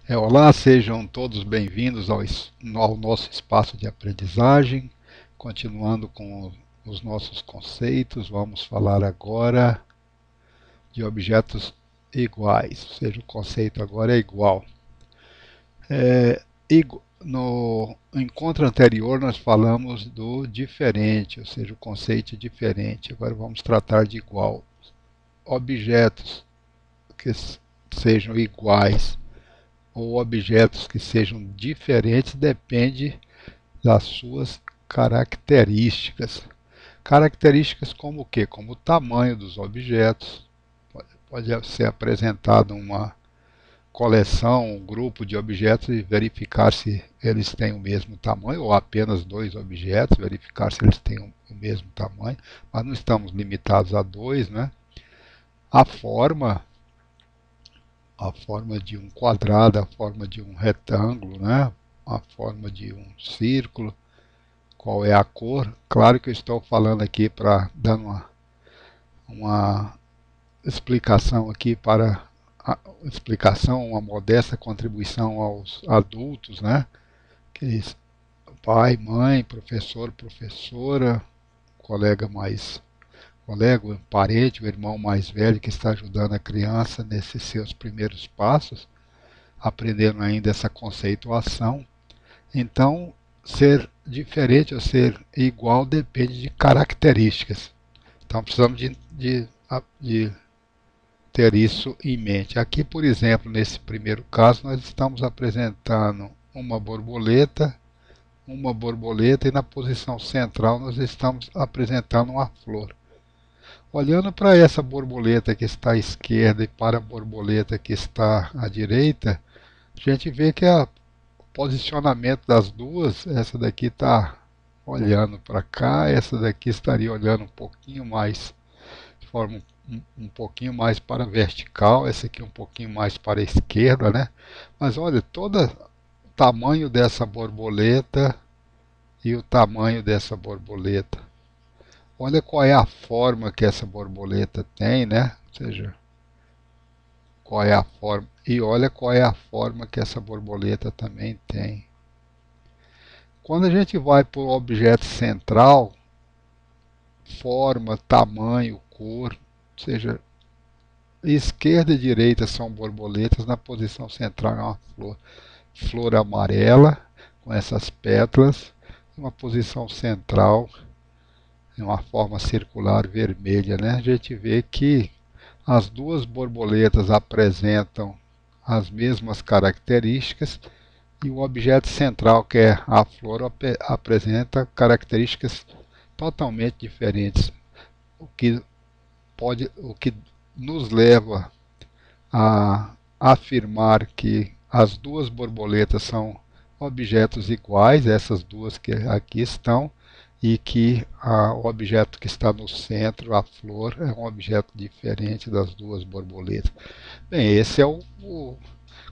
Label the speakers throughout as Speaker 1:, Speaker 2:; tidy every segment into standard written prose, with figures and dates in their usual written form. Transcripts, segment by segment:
Speaker 1: Olá, sejam todos bem-vindos ao nosso espaço de aprendizagem. Continuando com os nossos conceitos, vamos falar agora de objetos iguais, ou seja, o conceito agora é igual. No encontro anterior, nós falamos do diferente, ou seja, o conceito diferente. Agora vamos tratar de igual. Objetos que sejam iguais ou objetos que sejam diferentes depende das suas características. Características como o quê? Como o tamanho dos objetos. Pode ser apresentado uma coleção, um grupo de objetos e verificar se eles têm o mesmo tamanho, ou apenas dois objetos, verificar se eles têm o mesmo tamanho, mas não estamos limitados a dois, né? A forma, a forma de um quadrado, a forma de um retângulo, né? A forma de um círculo, qual é a cor. Claro que eu estou falando aqui para dar uma explicação aqui para a explicação, uma modesta contribuição aos adultos, né? Que pai, mãe, professor, professora, colega mais colega, um parente, o irmão mais velho que está ajudando a criança nesses seus primeiros passos, aprendendo ainda essa conceituação. Então, ser diferente ou ser igual depende de características. Então, precisamos de ter isso em mente. Aqui, por exemplo, nesse primeiro caso, nós estamos apresentando uma borboleta e na posição central nós estamos apresentando uma flor. Olhando para essa borboleta que está à esquerda e para a borboleta que está à direita, a gente vê que o posicionamento das duas, essa daqui está olhando para cá, essa daqui estaria olhando um pouquinho mais, de forma um pouquinho mais para a vertical, essa aqui um pouquinho mais para a esquerda, né? Mas olha, todo o tamanho dessa borboleta e o tamanho dessa borboleta. Olha qual é a forma que essa borboleta tem, né? Ou seja, qual é a forma. E olha qual é a forma que essa borboleta também tem. Quando a gente vai para o objeto central, forma, tamanho, cor, ou seja, esquerda e direita são borboletas, na posição central é uma flor. Flor amarela, com essas pétalas, uma posição central, em uma forma circular vermelha, né? A gente vê que as duas borboletas apresentam as mesmas características e o objeto central, que é a flor, apresenta características totalmente diferentes, o que nos leva a afirmar que as duas borboletas são objetos iguais, essas duas que aqui estão, e que o objeto que está no centro, a flor, é um objeto diferente das duas borboletas. Bem, esse é o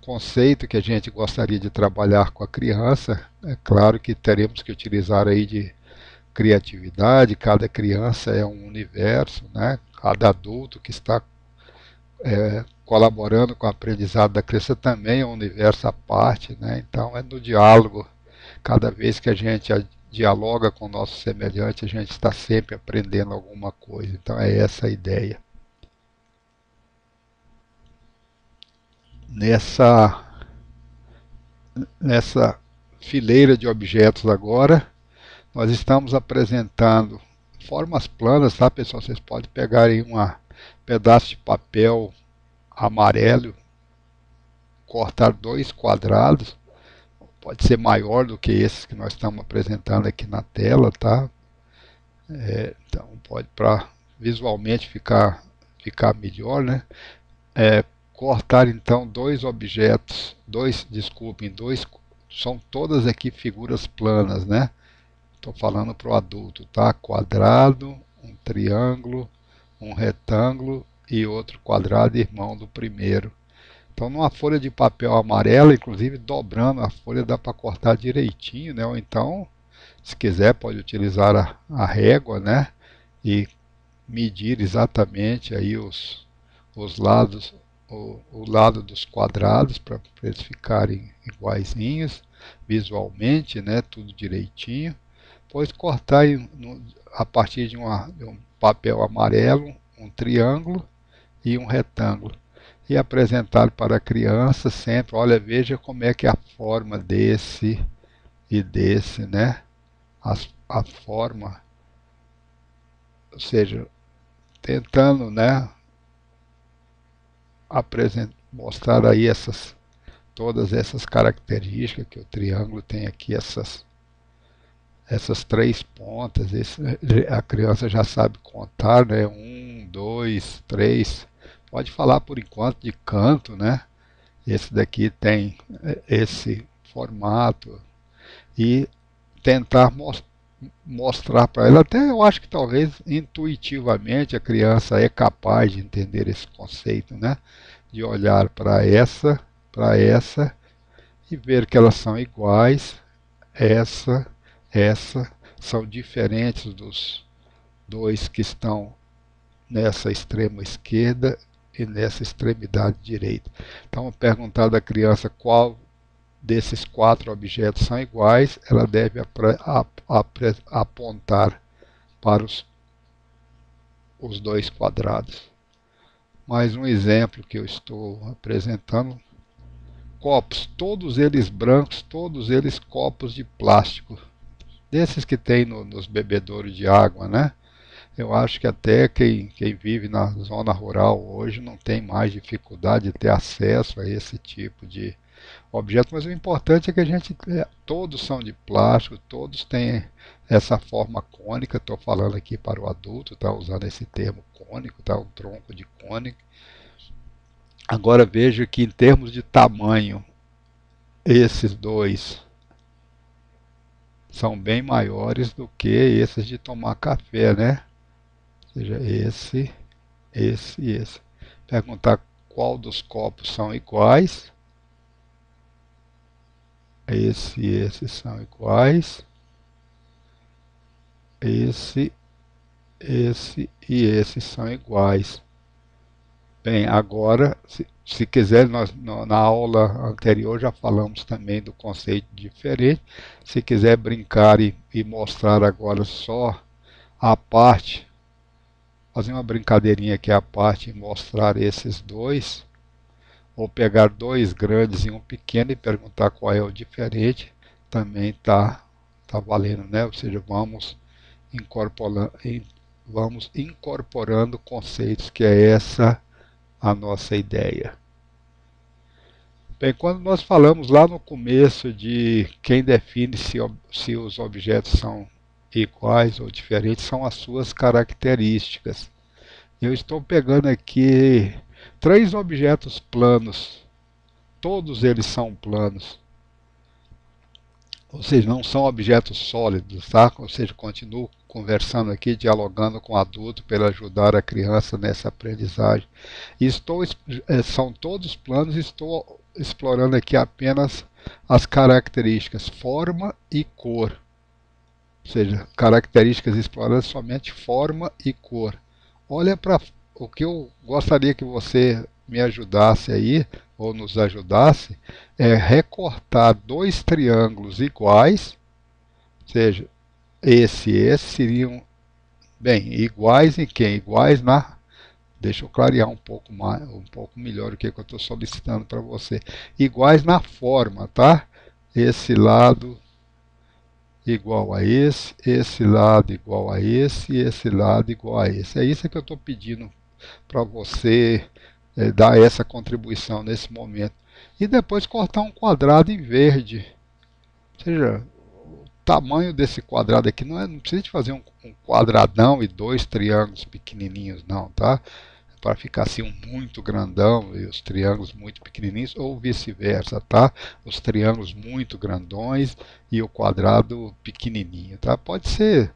Speaker 1: conceito que a gente gostaria de trabalhar com a criança. É claro que teremos que utilizar aí de criatividade, cada criança é um universo, né? Cada adulto que está colaborando com o aprendizado da criança também é um universo à parte, né? Então é no diálogo. Cada vez que a gente dialoga com o nosso semelhante, a gente está sempre aprendendo alguma coisa. Então é essa a ideia. Nessa, nessa fileira de objetos agora, nós estamos apresentando formas planas, tá, pessoal? Vocês podem pegar aí um pedaço de papel amarelo, cortar dois quadrados, pode ser maior do que esses que nós estamos apresentando aqui na tela, tá? Então pode para visualmente ficar melhor, né? Cortar então dois objetos, desculpem, são todas aqui figuras planas, né? Estou falando para o adulto, tá? Quadrado, um triângulo, um retângulo e outro quadrado irmão do primeiro. Então, numa folha de papel amarela, inclusive dobrando a folha, dá para cortar direitinho, né? Ou então, se quiser, pode utilizar a régua, né? E medir exatamente aí os lados o lado dos quadrados para eles ficarem iguaizinhos visualmente, né, tudo direitinho. Depois cortar a partir de um papel amarelo um triângulo e um retângulo e apresentar para a criança sempre, olha, veja como é que é a forma desse e desse, né? A forma, ou seja, tentando, né, mostrar aí todas essas características que o triângulo tem aqui, essas três pontas, a criança já sabe contar, né? Um, dois, três. Pode falar por enquanto de canto, né? Esse daqui tem esse formato e tentar mostrar para ela. Até eu acho que talvez intuitivamente a criança é capaz de entender esse conceito, né? De olhar para essa e ver que elas são iguais, essa, essa, são diferentes dos dois que estão nessa extrema esquerda e nessa extremidade direita. Então, perguntar da criança qual desses quatro objetos são iguais, ela deve apontar para os dois quadrados. Mais um exemplo que eu estou apresentando: copos, todos eles brancos, todos eles copos de plástico, desses que tem nos bebedouros de água, né? Eu acho que até quem vive na zona rural hoje não tem mais dificuldade de ter acesso a esse tipo de objeto, mas o importante é que todos são de plástico, todos têm essa forma cônica. Estou falando aqui para o adulto, está usando esse termo cônico, tá? Um tronco de cônico. Agora veja que em termos de tamanho, esses dois são bem maiores do que esses de tomar café, né? Ou seja, esse e esse. Perguntar qual dos copos são iguais. Esse e esse são iguais. Esse e esse são iguais. Bem, agora, se quiser, na aula anterior já falamos também do conceito diferente. Se quiser brincar e mostrar agora só a parte, fazer uma brincadeirinha aqui a parte e mostrar esses dois, ou pegar dois grandes e um pequeno e perguntar qual é o diferente, também tá valendo, né? Ou seja, vamos incorporando conceitos, que é essa a nossa ideia. Bem, quando nós falamos lá no começo de quem define se os objetos são iguais ou diferentes, são as suas características. Eu estou pegando aqui 3 objetos planos, todos eles são planos, ou seja, não são objetos sólidos, tá? Ou seja, continuo conversando aqui, dialogando com o adulto para ajudar a criança nessa aprendizagem. São todos planos, estou explorando aqui apenas as características, forma e cor. Ou seja, características explorando somente forma e cor. Olha para o que eu gostaria que você me ajudasse aí, ou nos ajudasse, é recortar 2 triângulos iguais, ou seja, esse e esse seriam, bem, iguais em quem? Iguais na, deixa eu clarear um pouco melhor o que eu estou solicitando para você. Iguais na forma, tá? Esse lado igual a esse lado igual a esse, e esse lado igual a esse. É isso que eu estou pedindo para você dar essa contribuição nesse momento. E depois cortar um quadrado em verde. Ou seja, o tamanho desse quadrado aqui não precisa de fazer um quadradão e 2 triângulos pequenininhos, não, tá? Para ficar assim muito grandão e os triângulos muito pequenininhos, ou vice-versa, tá? Os triângulos muito grandões e o quadrado pequenininho, tá? Pode ser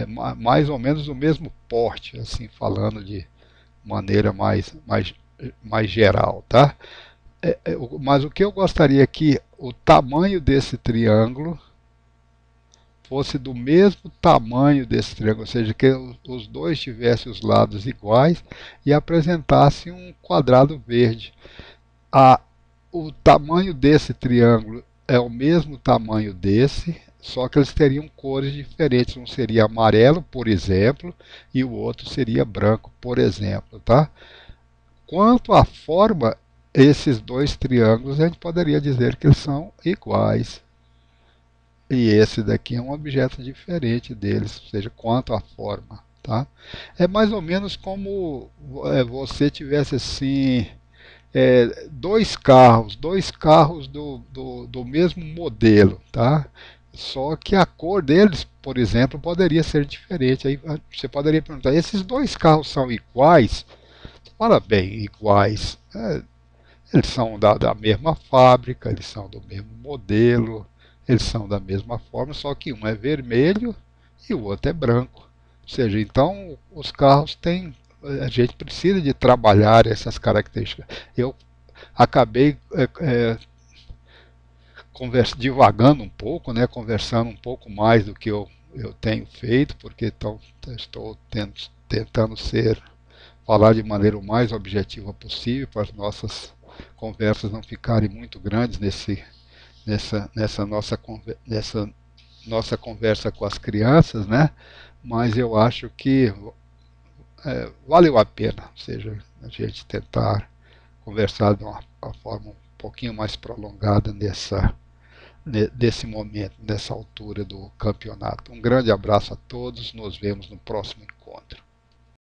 Speaker 1: mais ou menos do mesmo porte, assim, falando de maneira mais geral, tá? Mas o que eu gostaria aqui, o tamanho desse triângulo fosse do mesmo tamanho desse triângulo, ou seja, que os dois tivessem os lados iguais e apresentasse um quadrado verde. A, o tamanho desse triângulo é o mesmo tamanho desse, só que eles teriam cores diferentes. Um seria amarelo, por exemplo, e o outro seria branco, por exemplo, tá? Quanto à forma, esses dois triângulos a gente poderia dizer que eles são iguais. E esse daqui é um objeto diferente deles, ou seja, quanto à forma, tá? É mais ou menos como você tivesse assim dois carros do mesmo modelo, tá? Só que a cor deles, por exemplo, poderia ser diferente. Aí você poderia perguntar: esses dois carros são iguais? Fala bem, iguais. Eles são da mesma fábrica, eles são do mesmo modelo, eles são da mesma forma, só que um é vermelho e o outro é branco. Ou seja, então os carros têm. A gente precisa de trabalhar essas características. Eu acabei divagando um pouco, né, conversando um pouco mais do que eu tenho feito, porque estou tentando falar de maneira o mais objetiva possível para as nossas conversas não ficarem muito grandes nessa nossa conversa com as crianças, né? Mas eu acho que valeu a pena, ou seja, a gente tentar conversar de uma forma um pouquinho mais prolongada nesse momento, nessa altura do campeonato. Um grande abraço a todos, nos vemos no próximo encontro.